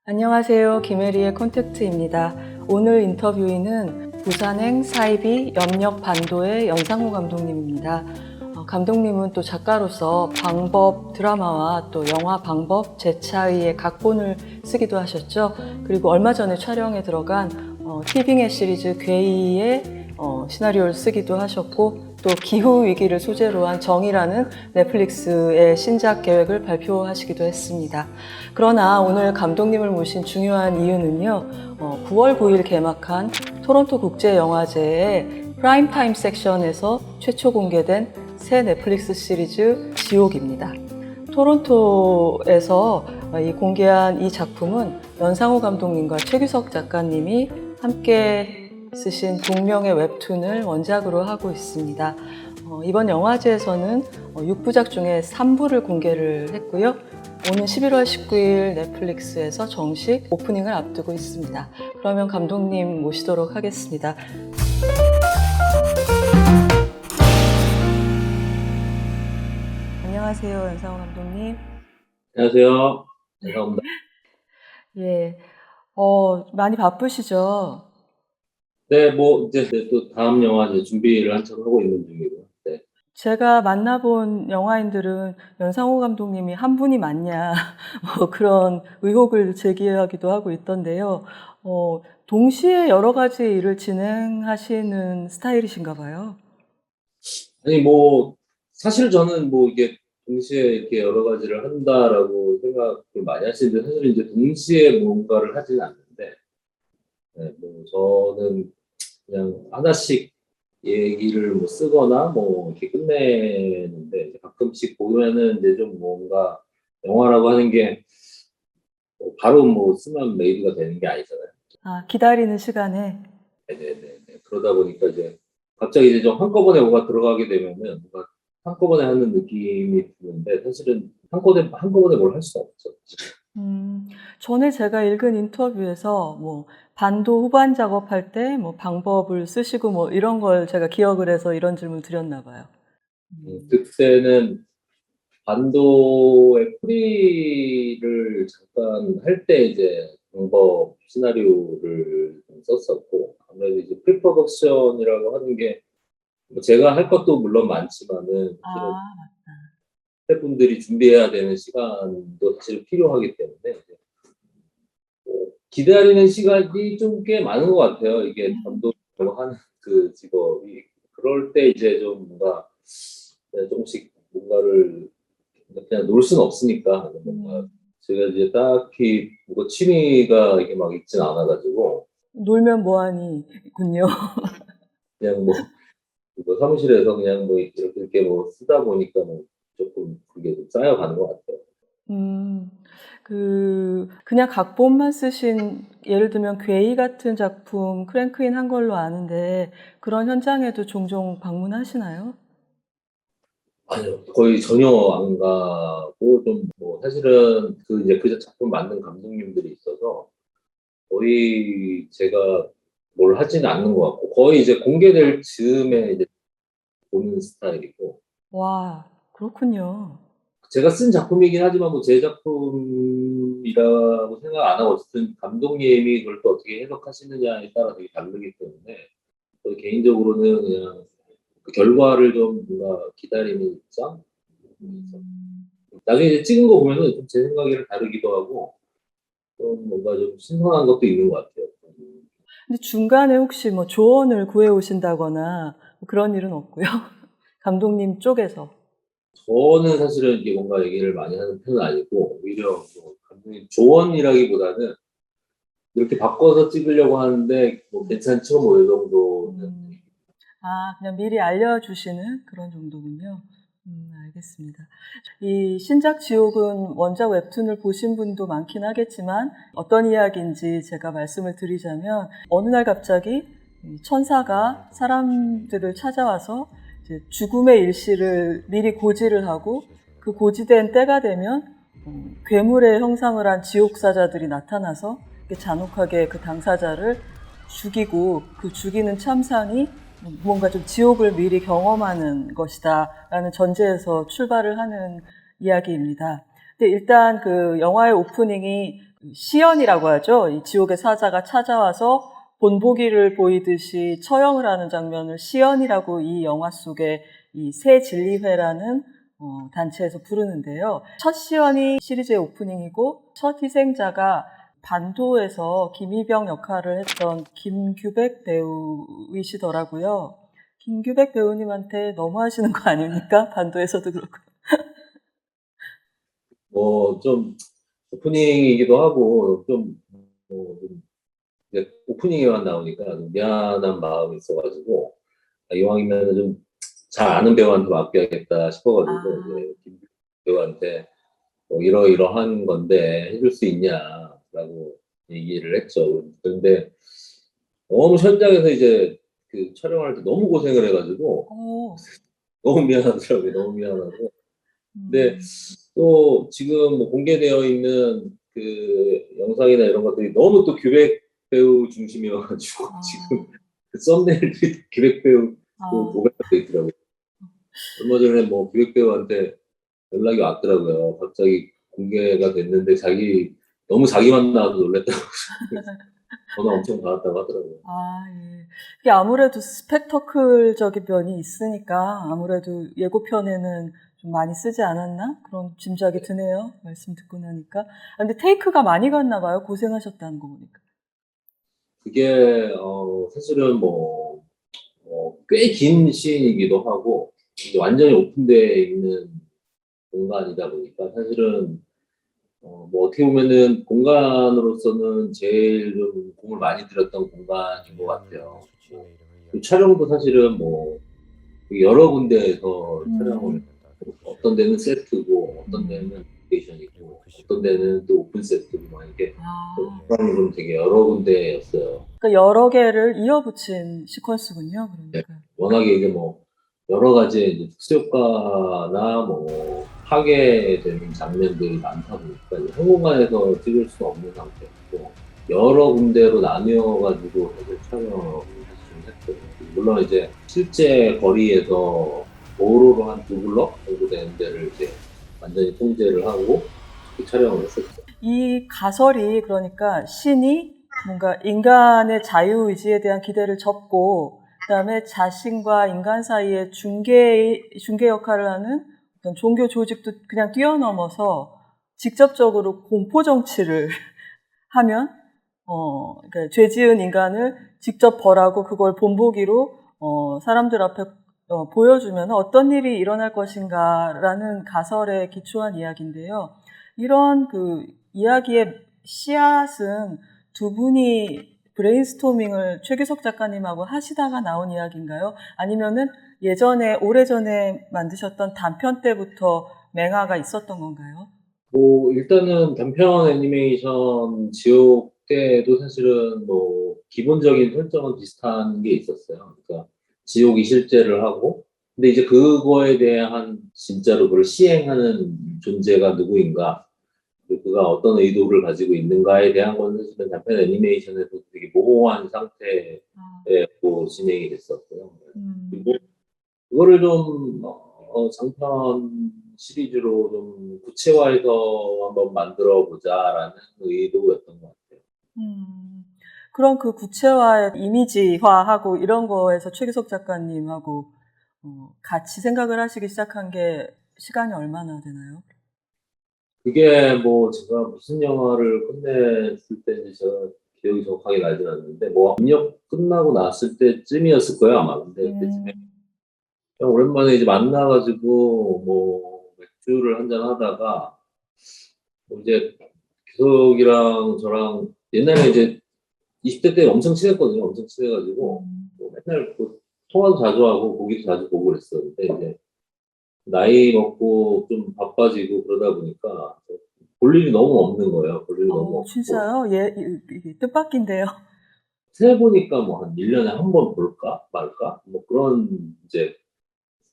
안녕하세요. 김혜리의 콘택트입니다. 오늘 인터뷰인은 부산행 사이비 염력 반도의 연상호 감독님입니다. 감독님은 또 작가로서 방법 드라마와 또 영화 방법 제차의의 각본을 쓰기도 하셨죠. 그리고 얼마 전에 촬영에 들어간 티빙의 시리즈 괴이의 시나리오를 쓰기도 하셨고, 또 기후 위기를 소재로 한 정이라는 넷플릭스의 신작 계획을 발표하시기도 했습니다. 그러나 오늘 감독님을 모신 중요한 이유는요, 9월 9일 개막한 토론토 국제영화제의 프라임타임 섹션에서 최초 공개된 새 넷플릭스 시리즈 지옥입니다. 토론토에서 공개한 이 작품은 연상호 감독님과 최규석 작가님이 함께 쓰신 동명의 웹툰을 원작으로 하고 있습니다. 이번 영화제에서는 6부작 중에 3부를 공개를 했고요. 오는 11월 19일 넷플릭스에서 정식 오프닝을 앞두고 있습니다. 그러면 감독님 모시도록 하겠습니다. 안녕하세요, 연상호 감독님. 안녕하세요. 감사합니다. 예, 많이 바쁘시죠? 네, 이제 또 다음 영화 이제 준비를 한참 하고 있는 중이고요. 네. 제가 만나본 영화인들은 연상호 감독님이 한 분이 맞냐 그런 의혹을 제기하기도 하고 있던데요. 동시에 여러 가지 일을 진행하시는 스타일이신가 봐요. 아니, 사실 저는 이게 동시에 이렇게 여러 가지를 한다라고 생각을 많이 하시는데, 사실 이제 동시에 뭔가를 하지는 않는데, 네, 저는 그냥 하나씩 얘기를 쓰거나 이렇게 끝내는데, 이제 가끔씩 보면은 이제 좀 뭔가 영화라고 하는 게 바로 쓰면 메이드가 되는 게 아니잖아요. 기다리는 시간에. 네네네. 그러다 보니까 이제 갑자기 이제 좀 한꺼번에 뭐가 들어가게 되면은 뭔가 한꺼번에 하는 느낌이 드는데, 사실은 한꺼번에 뭘 할 수가 없죠. 전에 제가 읽은 인터뷰에서 반도 후반 작업할 때 방법을 쓰시고 이런 걸 제가 기억을 해서 이런 질문 드렸나 봐요. 그때는 반도의 프리를 잠깐 할 때 이제 방법 시나리오를 좀 썼었고, 아무래도 이제 프리프로덕션이라고 하는 게 제가 할 것도 물론 많지만은 사실은 스태프분들이 준비해야 되는 시간도 사실 필요하기 때문에 기다리는 시간이 좀 꽤 많은 것 같아요. 이게 감독이라고 하는 그 직업이. 그럴 때 이제 좀 뭔가 조금씩 뭔가를 그냥 놀 수는 없으니까 뭔가 제가 이제 딱히 취미가 이게 막 있진 않아가지고 놀면 뭐하니군요. 그냥 사무실에서 그냥 이렇게 쓰다 보니까 조금 그게 좀 쌓여가는 것 같아요. 그냥 각본만 쓰신, 예를 들면 괴이 같은 작품 크랭크인 한 걸로 아는데, 그런 현장에도 종종 방문하시나요? 아니요, 거의 전혀 안 가고 사실은 이제 그 작품 만든 감독님들이 있어서 거의 제가 뭘 하지는 않는 것 같고, 거의 이제 공개될 즈음에 이제 보는 스타일이고, 와, 그렇군요. 제가 쓴 작품이긴 하지만 제 작품이라고 생각 안 하고 어쨌든 감독님이 그걸 또 어떻게 해석하시느냐에 따라 되게 다르기 때문에 저는 개인적으로는 그냥 그 결과를 좀 뭔가 기다리는 입장. 나중에 이제 찍은 거 보면은 좀 제 생각이랑 다르기도 하고 좀 뭔가 좀 신선한 것도 있는 것 같아요. 근데 중간에 혹시 조언을 구해 오신다거나 그런 일은 없고요. 감독님 쪽에서. 저는 사실은 이게 뭔가 얘기를 많이 하는 편은 아니고, 오히려 감독님 조언이라기보다는 이렇게 바꿔서 찍으려고 하는데 괜찮죠? 이 정도는. 그냥 미리 알려주시는 그런 정도군요. 알겠습니다. 이 신작 지옥은 원작 웹툰을 보신 분도 많긴 하겠지만, 어떤 이야기인지 제가 말씀을 드리자면, 어느 날 갑자기 천사가 사람들을 찾아와서 이제 죽음의 일시를 미리 고지를 하고, 그 고지된 때가 되면 괴물의 형상을 한 지옥사자들이 나타나서 잔혹하게 그 당사자를 죽이고, 그 죽이는 참상이 뭔가 좀 지옥을 미리 경험하는 것이다 라는 전제에서 출발을 하는 이야기입니다. 근데 일단 그 영화의 오프닝이 시연이라고 하죠. 이 지옥의 사자가 찾아와서 본보기를 보이듯이 처형을 하는 장면을 시연이라고 이 영화 속에 이 새 진리회라는 단체에서 부르는데요. 첫 시연이 시리즈의 오프닝이고 첫 희생자가 반도에서 김희병 역할을 했던 김규백 배우이시더라고요. 김규백 배우님한테 너무 하시는 거 아닙니까? 반도에서도 그렇고. 뭐 좀 오프닝이기도 하고 좀 이제 오프닝에만 나오니까 좀 미안한 마음이 있어가지고 이왕이면 좀 잘 아는 배우한테 맡겨야겠다 싶어가지고 이제 김 배우한테 뭐 이러이러한 건데 해줄 수 있냐라고 얘기를 했죠. 그런데 너무 현장에서 이제 그 촬영할 때 너무 고생을 해가지고 오, 너무 미안하더라고요. 너무 미안하고. 근데 음, 또 지금 뭐 공개되어 있는 그 영상이나 이런 것들이 너무 또 기획 배우 중심이어가지고 지금 아, 그 썸네일이 기획 배우 그 아, 고백도 있더라고요. 얼마 전에 뭐 기획 배우한테 연락이 왔더라고요. 갑자기 공개가 됐는데 너무 자기만 나와도 놀랬다고 전화 엄청 받았다고 하더라고요. 아, 예. 이게 아무래도 스펙터클적인 면이 있으니까 아무래도 예고편에는 좀 많이 쓰지 않았나? 그런 짐작이 드네요. 말씀 듣고 나니까. 근데 테이크가 많이 갔나 봐요. 고생하셨다는 거 보니까. 그게 사실은 뭐 꽤 긴 시인이기도 하고 이제 완전히 오픈되어 있는 공간이다 보니까 사실은 뭐 어떻게 보면은 공간으로서는 제일 좀 공을 많이 들였던 공간인 것 같아요. 뭐, 그 촬영도 사실은 뭐 여러 군데에서 촬영을 음, 어떤 데는 세트고 어떤 음, 데는 로케이션이고 어떤 데는 또 오픈 세트고 막 이렇게 좀 아. 촬영이 되게 여러 군데였어요. 그러니까 여러 개를 이어붙인 시퀀스군요. 네. 그러니까. 워낙에 이제 뭐 여러 가지 이제 특수효과나 뭐 파괴되는 장면들이 많다 보니까 이제 한 공간에서 찍을 수 없는 상태였고 여러 군데로 나뉘어가지고 사실 촬영을 사실 했거든요. 물론 이제 실제 거리에서 도로로 한 두 블럭 정도 되는 데를 이제 완전히 통제를 하고 그 촬영을 했었죠. 이 가설이 그러니까 신이 뭔가 인간의 자유의지에 대한 기대를 접고 그다음에 자신과 인간 사이의 중개 역할을 하는 어떤 종교 조직도 그냥 뛰어넘어서 직접적으로 공포 정치를 하면 그러니까 죄 지은 인간을 직접 벌하고 그걸 본보기로 사람들 앞에 보여주면 어떤 일이 일어날 것인가라는 가설에 기초한 이야기인데요. 이런 그 이야기의 씨앗은 두 분이 브레인스토밍을 최규석 작가님하고 하시다가 나온 이야기인가요? 아니면은 예전에 오래전에 만드셨던 단편 때부터 맹아가 있었던 건가요? 뭐 일단은 단편 애니메이션 지옥 때도 사실은 뭐 기본적인 설정은 비슷한 게 있었어요. 그러니까 지옥이 실제를 하고 근데 이제 그거에 대한 진짜로 그걸 시행하는 존재가 누구인가 그리고 그가 어떤 의도를 가지고 있는가에 대한 건 사실은 단편 애니메이션에서 되게 모호한 상태에 아, 또 진행이 됐었고요. 음. 그리고 그거를 좀 장편 시리즈로 좀 구체화해서 한번 만들어 보자라는 의도였던 것 같아요. 음, 그럼 그 구체화, 이미지화하고 이런 거에서 최기석 작가님하고 같이 생각을 하시기 시작한 게 시간이 얼마나 되나요? 그게 뭐 제가 무슨 영화를 끝냈을 때인지 제가 기억이 정확하게 나진 않는데 뭐 압력 끝나고 났을 때쯤이었을 거예요 아마. 근데 그때쯤에 음, 그냥 오랜만에 이제 만나가지고 뭐 맥주를 한잔 하다가 뭐 이제 규석이랑 저랑 옛날에 이제 20대 때 엄청 친했거든요. 엄청 친해가지고 음, 뭐 맨날 그 통화도 자주 하고 보기도 자주 보고 그랬었는데 이제 나이 먹고 좀 바빠지고 그러다 보니까 볼 일이 너무 없는 거예요. 볼 일이 너무 없고 진짜요? 예, 이게 뜻밖인데요. 세 보니까 뭐 한 1년에 한 번 볼까 말까 뭐 그런 이제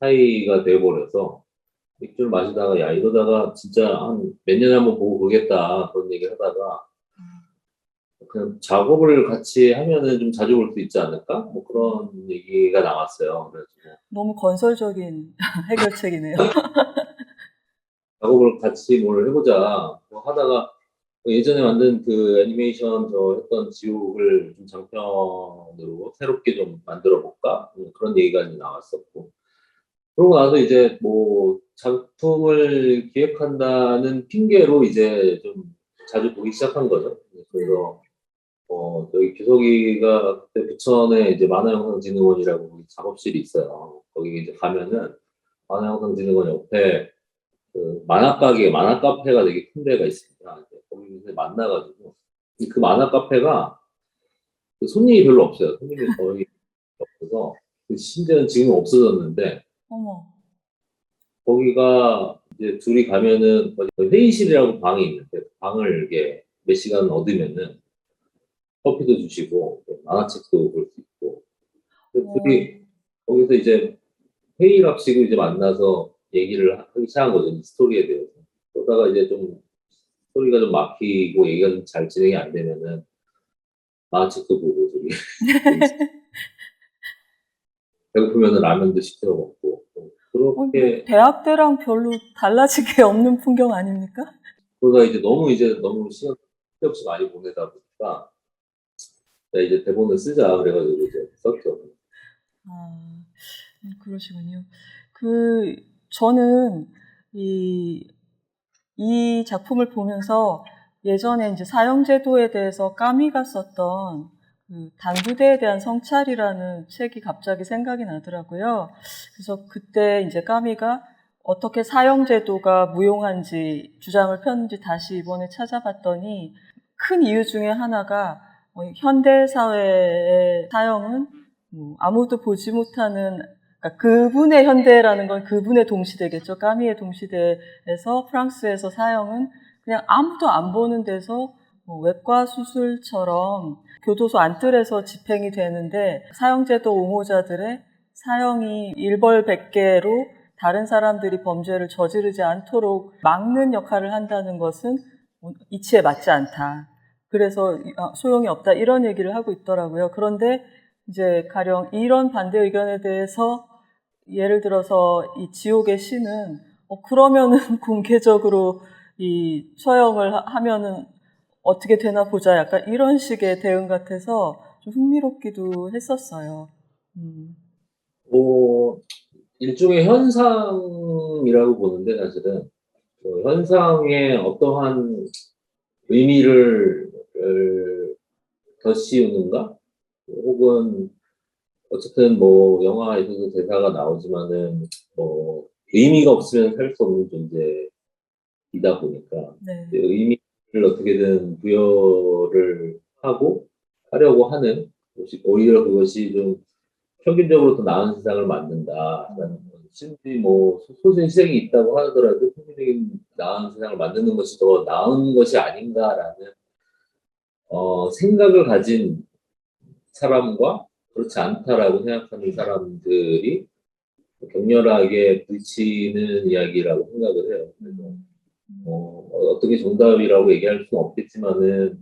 사이가 돼버려서 맥주를 마시다가 야 이러다가 진짜 한 몇 년에 한 번 보고 그러겠다 그런 얘기를 하다가 그냥 작업을 같이 하면은 좀 자주 볼 수 있지 않을까? 뭐 그런 얘기가 나왔어요. 그래가지고 너무 건설적인 해결책이네요. 작업을 같이 뭘 해보자 뭐 하다가 예전에 만든 그 애니메이션 저 했던 지옥을 좀 장편으로 새롭게 좀 만들어 볼까? 그런 얘기가 이제 나왔었고. 그러고 나서 이제 뭐 작품을 기획한다는 핑계로 이제 좀 자주 보기 시작한 거죠. 그래서 저희 규석이가 그때 부천에 이제 만화영상진흥원이라고 거기 작업실이 있어요. 거기 이제 가면은 만화영상진흥원 옆에 그 만화 가게, 만화 카페가 되게 큰 데가 있습니다. 이제 거기서 만나가지고 그 만화 카페가 그 손님이 별로 없어요. 손님이 거의 없어서 그 심지어는 지금 없어졌는데 어머. 거기가 이제 둘이 가면은 회의실이라고 방이 있는데 그 방을 이렇게 몇 시간 얻으면은 커피도 주시고 만화책도 볼 수 있고 그 어, 둘이 거기서 이제 회의랍시고 이제 만나서 얘기를 하기 시작한 거죠. 이 스토리에 대해서. 그러다가 이제 좀 스토리가 좀 막히고 얘기가 좀 잘 진행이 안 되면은 만화책도 보고 저기 배고프면은 라면도 시켜 먹고 근데 그렇게 대학 때랑 별로 달라진 게 없는 풍경 아닙니까? 그러다 이제 너무 시간 쓸데없이 많이 보내다 보니까 야, 이제 대본을 쓰자 그래가지고 이제 썼죠. 아, 그러시군요. 그, 저는 이, 이 작품을 보면서 예전에 이제 사형제도에 대해서 까미가 썼던 그 단두대에 대한 성찰이라는 책이 갑자기 생각이 나더라고요. 그래서 그때 이제 까미가 어떻게 사형제도가 무용한지 주장을 폈는지 다시 이번에 찾아봤더니 큰 이유 중에 하나가 현대사회의 사형은 뭐 아무도 보지 못하는 그러니까 그분의 현대라는 건 그분의 동시대겠죠. 까미의 동시대에서 프랑스에서 사형은 그냥 아무도 안 보는 데서 뭐 외과 수술처럼 교도소 안뜰에서 집행이 되는데 사형제도 옹호자들의 사형이 일벌백계로 다른 사람들이 범죄를 저지르지 않도록 막는 역할을 한다는 것은 이치에 맞지 않다. 그래서 소용이 없다. 이런 얘기를 하고 있더라고요. 그런데 이제 가령 이런 반대 의견에 대해서 예를 들어서 이 지옥의 신은 그러면은 공개적으로 이 처형을 하면은 어떻게 되나 보자. 약간 이런 식의 대응 같아서 좀 흥미롭기도 했었어요. 뭐 일종의 현상이라고 보는데 사실은 그 현상에 어떠한 의미를 덧씌우는가? 혹은 어쨌든 뭐 영화에서도 대사가 나오지만은 뭐 의미가 없으면 살 수 없는 존재이다 보니까 네. 이제 의미를 어떻게든 부여를 하고 하려고 하는 것이 오히려 그것이 좀 평균적으로 더 나은 세상을 만든다라는 건 심지 뭐 소수의 희생이 있다고 하더라도 평균적인 나은 세상을 만드는 것이 더 나은 것이 아닌가라는 생각을 가진 사람과 그렇지 않다라고 생각하는 사람들이 격렬하게 부딪히는 이야기라고 생각을 해요. 그래서 어떻게 정답이라고 얘기할 수는 없겠지만은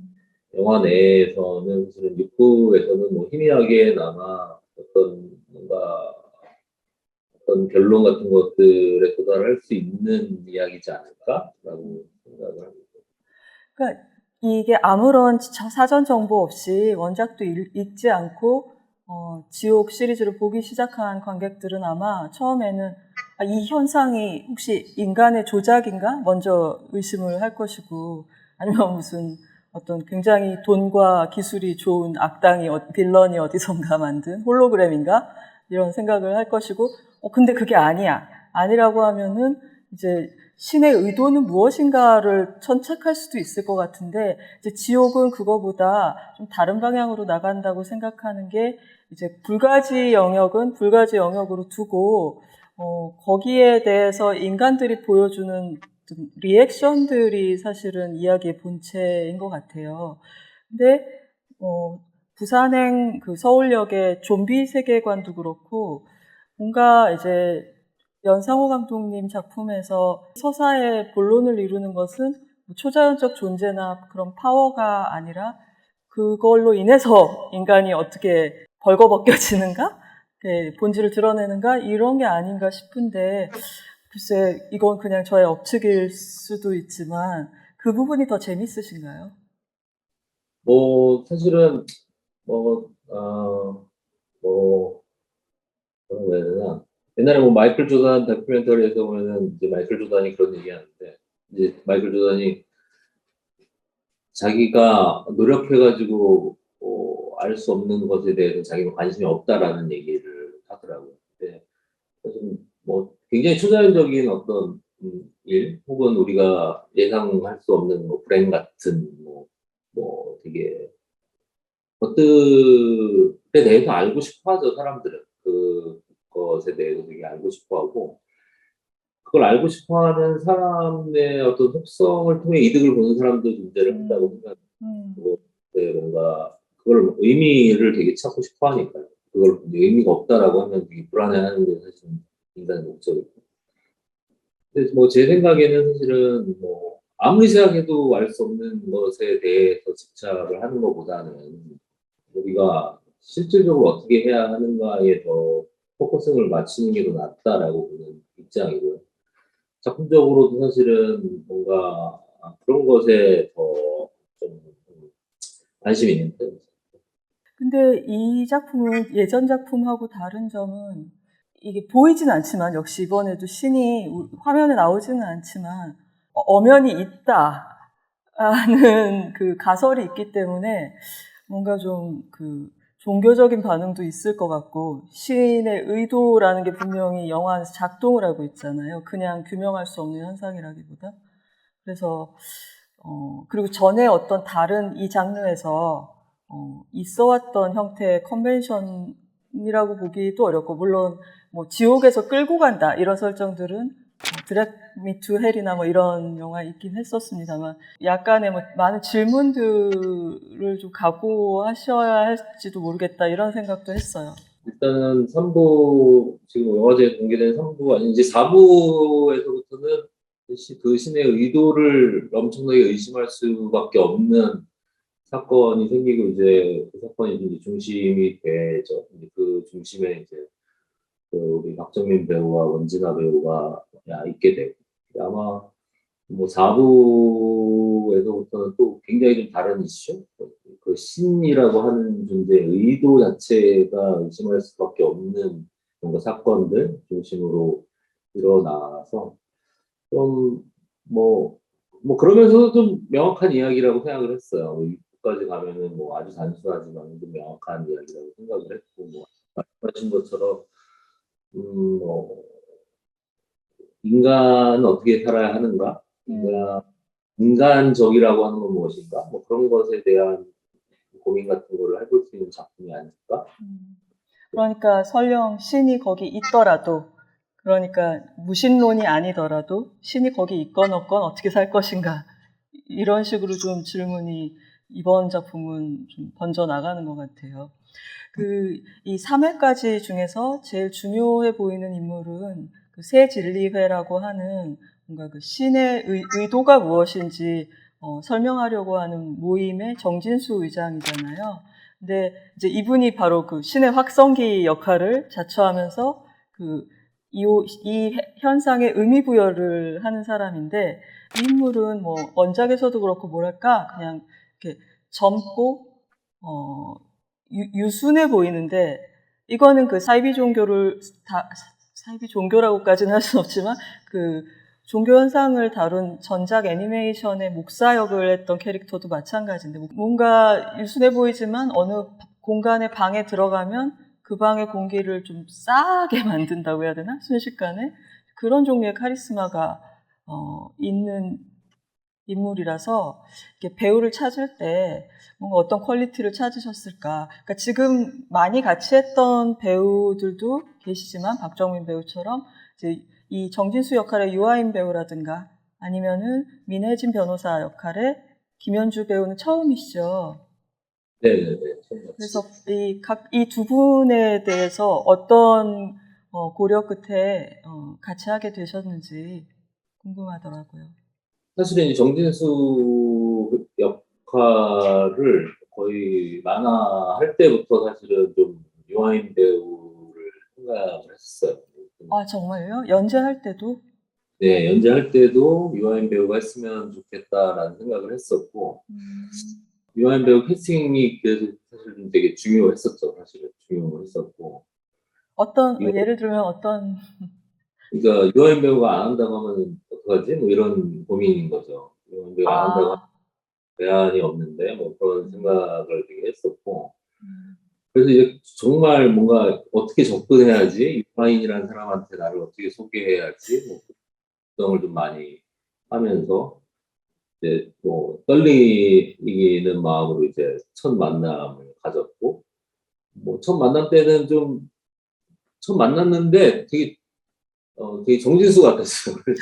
영화 내에서는 사실은 6부에서는 뭐 희미하게나마 어떤 결론 같은 것들에 도달할 수 있는 이야기지 않을까라고 생각을 합니다. 그러니까 이게 아무런 사전 정보 없이 원작도 읽지 않고 지옥 시리즈를 보기 시작한 관객들은 아마 처음에는 이 현상이 혹시 인간의 조작인가? 먼저 의심을 할 것이고 아니면 무슨 어떤 굉장히 돈과 기술이 좋은 악당이 빌런이 어디선가 만든 홀로그램인가? 이런 생각을 할 것이고 근데 그게 아니야. 아니라고 하면은 이제 신의 의도는 무엇인가를 천착할 수도 있을 것 같은데 이제 지옥은 그거보다 좀 다른 방향으로 나간다고 생각하는 게 이제 불가지 영역은 불가지 영역으로 두고 거기에 대해서 인간들이 보여주는 리액션들이 사실은 이야기의 본체인 것 같아요. 근데 부산행 그 서울역의 좀비 세계관도 그렇고 뭔가 이제 연상호 감독님 작품에서 서사의 본론을 이루는 것은 초자연적 존재나 그런 파워가 아니라 그걸로 인해서 인간이 어떻게 벌거벗겨지는가? 본질을 드러내는가? 이런 게 아닌가 싶은데 글쎄 이건 그냥 저의 억측일 수도 있지만 그 부분이 더 재밌으신가요? 뭐 사실은 뭐 뭐 뭐라고 해야 되나? 옛날에 뭐 마이클 조던 다큐멘터리에서 보면은 이제 마이클 조던이 그런 얘기하는데 이제 마이클 조던이 자기가 노력해가지고 알 수 없는 것에 대해서 자기는 관심이 없다라는 얘기를 하더라고요. 근데 사실 뭐 굉장히 초자연적인 어떤 일 혹은 우리가 예상할 수 없는 뭐 불행 같은 뭐 되게 것들에 대해서 알고 싶어 하죠, 사람들은. 그것에 대해서 되게 알고 싶어 하고, 그걸 알고 싶어 하는 사람의 어떤 속성을 통해 이득을 보는 사람도 존재를 한다고 음, 음, 생각하고, 네, 뭔가, 그걸 의미를 되게 찾고 싶어 하니까요. 그걸 의미가 없다라고 하면 되게 불안해하는 게 사실 인간의 목적이고. 근데 뭐 제 생각에는 사실은 뭐, 아무리 생각해도 알 수 없는 것에 대해서 집착을 하는 것보다는 우리가 실질적으로 어떻게 해야 하는가에 더 포커싱을 맞추는 게 더 낫다라고 보는 입장이고요. 작품적으로도 사실은 뭔가 그런 것에 더 좀 관심이 있는 편이죠. 근데 이 작품은 예전 작품하고 다른 점은 이게 보이진 않지만 역시 이번에도 신이 화면에 나오지는 않지만 엄연히 있다라는 그 가설이 있기 때문에 뭔가 좀 그 종교적인 반응도 있을 것 같고 신의 의도라는 게 분명히 영화 안에서 작동을 하고 있잖아요. 그냥 규명할 수 없는 현상이라기보다. 그래서 그리고 전에 어떤 다른 이 장르에서 있어왔던 형태의 컨벤션이라고 보기도 어렵고, 물론 뭐 지옥에서 끌고 간다 이런 설정들은 드랙 미 투 헬이나 뭐 이런 영화 있긴 했었습니다만, 약간의 뭐 많은 질문들을 좀 각오하셔야 할지도 모르겠다 이런 생각도 했어요. 일단은 3부, 지금 영화제에 공개된 3부, 아니 이제 4부에서부터는 그 신의 의도를 엄청나게 의심할 수밖에 없는 사건이 생기고 이제 그 사건이 이제 중심이 되죠. 이제 그 중심에 이제 그 우리 박정민 배우와 원진아 배우가 있게 되고 아마 뭐 4부에서부터는 또 굉장히 좀 다른 이슈? 그 신이라고 하는 존재의 의도 자체가 의심할 수밖에 없는 뭔가 사건들 중심으로 일어나서 좀 뭐, 뭐 그러면서도 좀 명확한 이야기라고 생각을 했어요. 여기까지 가면은 뭐 아주 단순하지만 좀 명확한 이야기라고 생각을 했고, 뭐 말씀하신 것처럼 뭐 인간은 어떻게 살아야 하는가? 음, 인간적이라고 하는 건 무엇인가? 뭐 그런 것에 대한 고민 같은 거를 해볼 수 있는 작품이 아닐까? 음. 그러니까 설령 신이 거기 있더라도, 그러니까 무신론이 아니더라도 신이 거기 있건 없건 어떻게 살 것인가, 이런 식으로 좀 질문이 이번 작품은 좀 번져 나가는 것 같아요. 이 3회까지 중에서 제일 중요해 보이는 인물은 그 새진리회라고 하는 뭔가 그 신의 의도가 무엇인지 설명하려고 하는 모임의 정진수 의장이잖아요. 근데 이제 이분이 바로 그 신의 확성기 역할을 자처하면서 이 현상의 의미 부여를 하는 사람인데, 이 인물은 뭐 원작에서도 그렇고 뭐랄까 그냥 이렇게 젊고 유순해 보이는데, 이거는 그 사이비 종교라고까지는 할 수는 없지만 그 종교 현상을 다룬 전작 애니메이션의 목사 역을 했던 캐릭터도 마찬가지인데, 뭔가 유순해 보이지만 어느 공간에 방에 들어가면 그 방의 공기를 좀 싸하게 만든다고 해야 되나? 순식간에 그런 종류의 카리스마가 있는 인물이라서, 이렇게 배우를 찾을 때 뭔가 어떤 퀄리티를 찾으셨을까. 그러니까 지금 많이 같이 했던 배우들도 계시지만 박정민 배우처럼 이제 이 정진수 역할의 유아인 배우라든가 아니면은 민혜진 변호사 역할의 김현주 배우는 처음이시죠. 네네네. 그래서 이 두 분에 대해서 어떤 고려 끝에 같이 하게 되셨는지 궁금하더라고요. 사실은 이 정진수 역할을 거의 만화 할 때부터 사실은 좀 유아인 배우를 생각을 했어요. 아, 정말요? 연재할 때도? 네, 연재할 때도 유아인 배우가 했으면 좋겠다라는 생각을 했었고, 유아인 배우 캐스팅이 그래서 사실 좀 되게 중요했었죠. 사실은 중요했었고. 예를 들면 어떤, 그러니까 유아인 배우가 안 한다고 하면 어떡하지? 뭐 이런 고민인 거죠. 유아인 배우가 안 한다고 하면 아, 대안이 없는데 뭐 그런 음, 생각을 되게 했었고. 음, 그래서 이제 정말 뭔가 어떻게 접근해야지, 유아인이라는 사람한테 나를 어떻게 소개해야지, 뭐 걱정을 좀 많이 하면서 이제 뭐 떨리는 마음으로 이제 첫 만남을 가졌고, 뭐 첫 만남 때는 좀 처음 만났는데 되게 정진수 같았어요. 그래서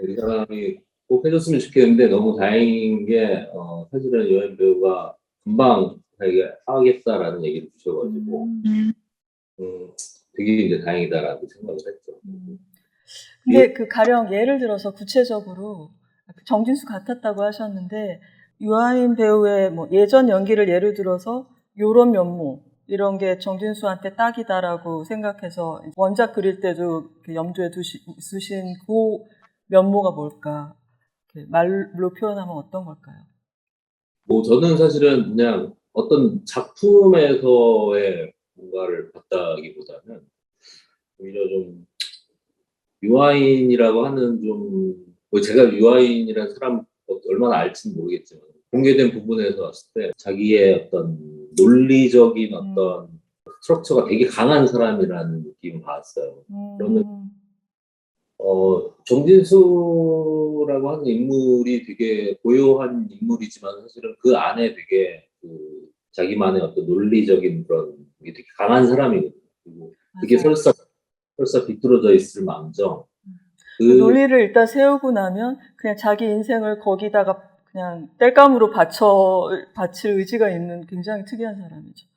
이 사람이 꼭 해줬으면 좋겠는데 너무 다행인 게 사실은 여행 배우가 금방 자기가 하겠다라는 얘기를 주셔가지고 음, 음, 되게 이제 다행이다라고 생각을 했죠. 음. 이- 근데 그 가령 예를 들어서 구체적으로 정진수 같았다고 하셨는데 유아인 배우의 뭐 예전 연기를 예를 들어서 요런 면모 이런 게 정진수한테 딱이다라고 생각해서 원작 그릴 때도 염두에 두신 그 면모가 뭘까? 이렇게 말로 표현하면 어떤 걸까요? 뭐 저는 사실은 그냥 어떤 작품에서의 뭔가를 봤다기보다는 오히려 좀 유아인이라고 하는 뭐 제가 유아인이라는 사람 얼마나 알지는 모르겠지만 공개된 부분에서 봤을 때 자기의 어떤 논리적인 음, 어떤 스트럭처가 되게 강한 사람이라는 느낌을 받았어요. 그러면 음, 정진수라고 하는 인물이 되게 고요한 인물이지만 사실은 그 안에 되게 그 자기만의 어떤 논리적인 그런 게 되게 강한 사람이거든요. 그리고 그게 맞아요. 설사 비뚤어져 있을 망정 그 그 논리를 일단 세우고 나면 그냥 자기 인생을 거기다가 그냥 땔감으로 바칠 의지가 있는 굉장히 특이한 사람이죠.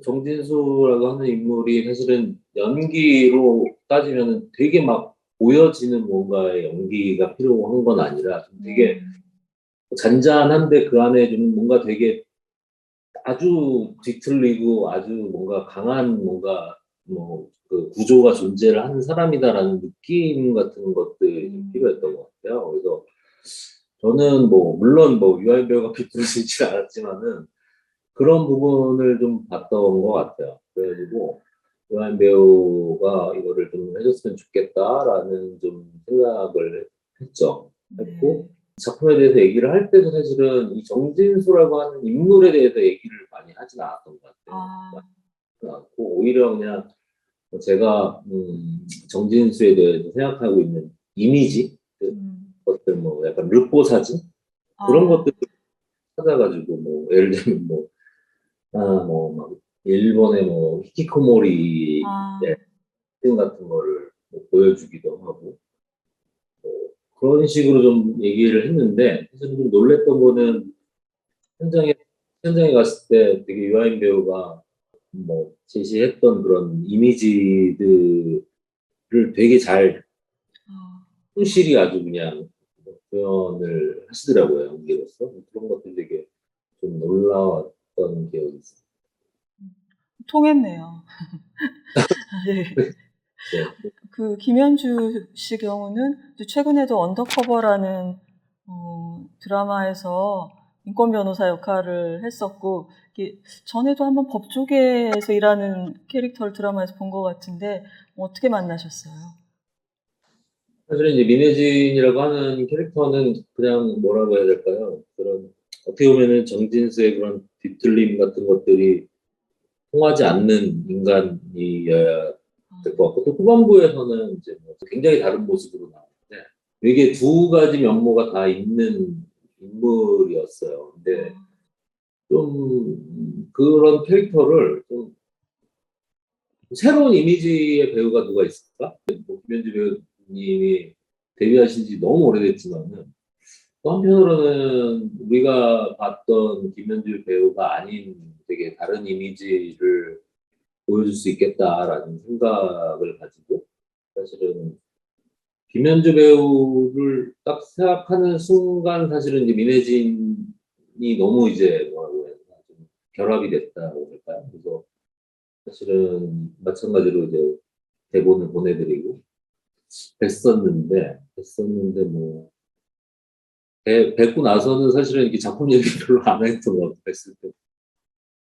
정진수라고 하는 인물이 사실은 연기로 따지면 되게 막 보여지는 뭔가의 연기가 필요한 건 아니라 좀 되게 음, 잔잔한데 그 안에 좀 뭔가 되게 아주 뒤틀리고 아주 뭔가 강한 뭔가 뭐 그 구조가 존재를 하는 사람이다라는 느낌 같은 것들이 좀 음, 필요했던 것 같아요. 그래서 저는 뭐 물론 뭐 유아인 배우가 비뚤어지지 않았지만은 그런 부분을 좀 봤던 것 같아요. 그래가지고 요한 배우가 이거를 좀 해줬으면 좋겠다라는 좀 생각을 했죠. 네. 했고 작품에 대해서 얘기를 할 때도 사실은 이 정진수라고 하는 인물에 대해서 얘기를 많이 하진 않았던 것 같아요. 아, 많이 않고 오히려 그냥 제가 정진수에 대해서 생각하고 있는 이미지, 그 음, 것들 뭐 약간 르포 사진 그런 아, 것들 찾아가지고 뭐 예를 들면 막 일본의 뭐 히키코모리 아, 사진 같은 거를 뭐 보여주기도 하고 그런 식으로 좀 얘기를 했는데 사실 좀 놀랬던 거는 현장에 현장에 갔을 때 되게 유아인 배우가 뭐 제시했던 그런 이미지들을 되게 잘 아. 충실히 아주 그냥 표현을 하시더라고요 연기로서 그런 것들 되게 좀 놀라웠던 기억이 있어요. 통했네요. 네. 네. 그 김현주 씨 경우는 이제 최근에도 언더커버라는 드라마에서 인권 변호사 역할을 했었고 이게 전에도 한번 법조계에서 일하는 캐릭터를 드라마에서 본 것 같은데 어떻게 만나셨어요? 사실은 이제 민혜진이라고 하는 캐릭터는 그냥 뭐라고 해야 될까요? 그런 어떻게 보면은 정진수의 그런 뒤틀림 같은 것들이 통하지 않는 인간이어야 될 것 같고 또 후반부에서는 이제 뭐 굉장히 다른 모습으로 나오는데 되게 두 가지 면모가 다 있는 인물이었어요. 근데 아, 좀 그런 캐릭터를 좀 새로운 이미지의 배우가 누가 있을까? 뭐 김현주 배우님이 데뷔하신 지 너무 오래됐지만은 또 한편으로는 우리가 봤던 김현주 배우가 아닌 되게 다른 이미지를 보여줄 수 있겠다라는 생각을 가지고 사실은 김현주 배우를 딱 생각하는 순간 사실은 이제 민혜진이 너무 이제 뭐라고 해야 되나 좀 결합이 됐다고 할까요? 그래서 사실은 마찬가지로 이제 대본을 보내드리고 뵀었는데 뭐 뵙고 나서는 사실은 이렇게 작품 얘기 별로 안 했던 것 같아요. 뵀을 때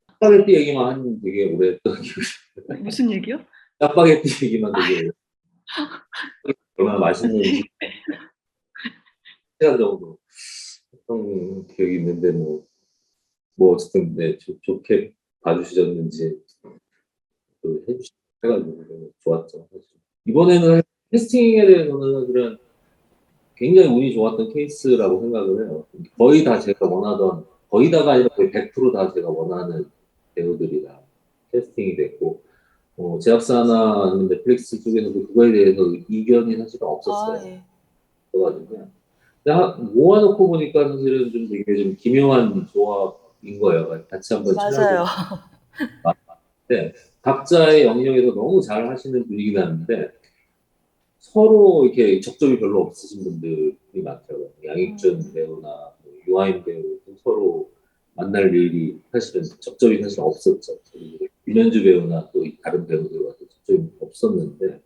짜파게티 얘기만 한 되게 오래 했던 기억이. 무슨 얘기요? 짜파게티 얘기만 되게 오래. 얼마나 맛있는지 시간 정도 했던 기억이 있는데 뭐 어쨌든 네, 좋게 봐주셨는지 또 해가지고 좋았죠. 사실. 이번에는 캐스팅에 대해서는 사실은 굉장히 운이 좋았던 케이스라고 생각을 해요. 거의 다 제가 원하던, 거의 다가 아니라 거의 100%다 제가 원하는 배우들이 다 캐스팅이 됐고, 제작사나 아니면 넷플릭스 쪽에서도 그거에 대해서 이견이 사실은 없었어요. 예. 그래가지고, 모아놓고 보니까 사실은 좀 되게 좀 기묘한 조합인 거예요. 같이 한번 맞아요. 네, 각자의 영역에서 너무 잘 하시는 분위기 나는데 서로 이렇게 적점이 별로 없으신 분들이 많더라고요. 양익준 배우나 뭐 유아인 배우 서로 만날 일이 사실은 적점이 사실 없었죠. 그리고 윤현주 배우나 또 다른 배우들과 적점이 없었는데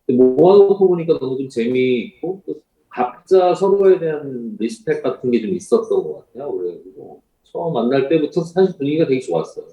모아놓고 보니까 너무 좀 재미있고 또 각자 서로에 대한 리스펙 같은 게 좀 있었던 것 같아요. 그래가지고 처음 만날 때부터 사실 분위기가 되게 좋았어요.